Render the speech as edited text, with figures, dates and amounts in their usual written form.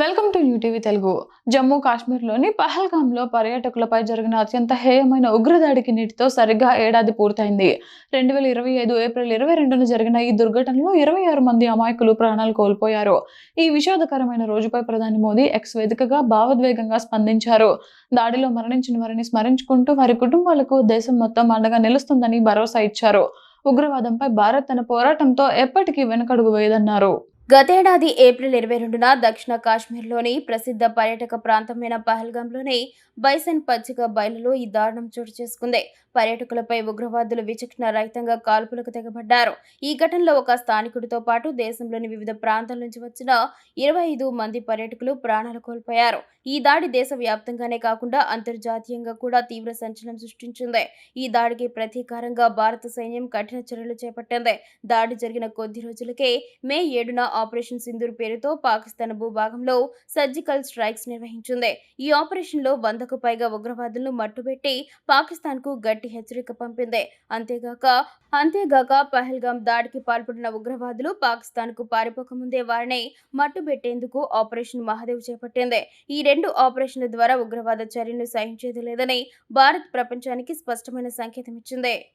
Welcome to UTV Telugu. Jammu కాశ్మీర్‌లోని పహల్గామ్‌లో పర్యాటకులపై జరిగిన అత్యంత హేయమైన ఉగ్రదాడికి నేటితో సరిగ్గా ఏడాది పూర్తయింది. 2025 ఏప్రిల్ 22న జరిగిన ఈ దుర్ఘటనలో 26 మంది అమాయకులు ప్రాణాలు కోల్పోయారు. ఈ విషాదకరమైన రోజుపై ప్రధాని మోదీ ఎక్స్ వేదికగా భావోద్వేగంగా స్పందించారు. దాడిలో మరణించిన వారిని స్మరించుకుంటూ వారి కుటుంబాలకు దేశం మొత్తం అండగా నిలుస్తుందని భరోసా ఇచ్చారు. ఉగ్రవాదంపై భారత్ తన పోరాటంతో ఎప్పటికీ వెనకడుగు వేయదన్నారు. గతేడాది ఏప్రిల్ 22న దక్షిణ కాశ్మీర్లోని ప్రసిద్ధ పర్యాటక ప్రాంతమైన పహల్గాంలోని బైసన్ పచ్చిక బయలులో ఈ దారుణం చోటు చేసుకుంది. పర్యాటకులపై ఉగ్రవాదులు విచక్షణ రహితంగా కాల్పులకు తెగబడ్డారు. ఈ ఘటనలో ఒక స్థానికుడితో పాటు దేశంలోని వివిధ ప్రాంతాల నుంచి వచ్చిన 25 మంది పర్యాటకులు ప్రాణాలు కోల్పోయారు. ఈ దాడి దేశవ్యాప్తంగానే కాకుండా అంతర్జాతీయంగా కూడా తీవ్ర సంచలనం సృష్టించింది. ఈ దాడికి ప్రతీకారంగా భారత సైన్యం కఠిన చర్యలు చేపట్టింది. దాడి జరిగిన కొద్ది రోజులకే మే 7న ఆపరేషన్ సింధూర్ పేరుతో పాకిస్తాన్ భూభాగంలో సర్జికల్ స్ట్రైక్స్ నిర్వహించింది. ఈ ఆపరేషన్లో 100కు పైగా ఉగ్రవాదులను మట్టుబెట్టి పాకిస్తాన్కు గట్టి హెచ్చరిక పంపింది. అంతేగాక పహల్గాం దాడికి పాల్పడిన ఉగ్రవాదులు పాకిస్తాన్కు పారిపోకముందే వారిని మట్టుబెట్టేందుకు ఆపరేషన్ మహాదేవ్ చేపట్టింది. ఈ రెండు ఆపరేషన్ల ద్వారా ఉగ్రవాద చర్యను సహించేది లేదని భారత్ ప్రపంచానికి స్పష్టమైన సంకేతం ఇచ్చింది.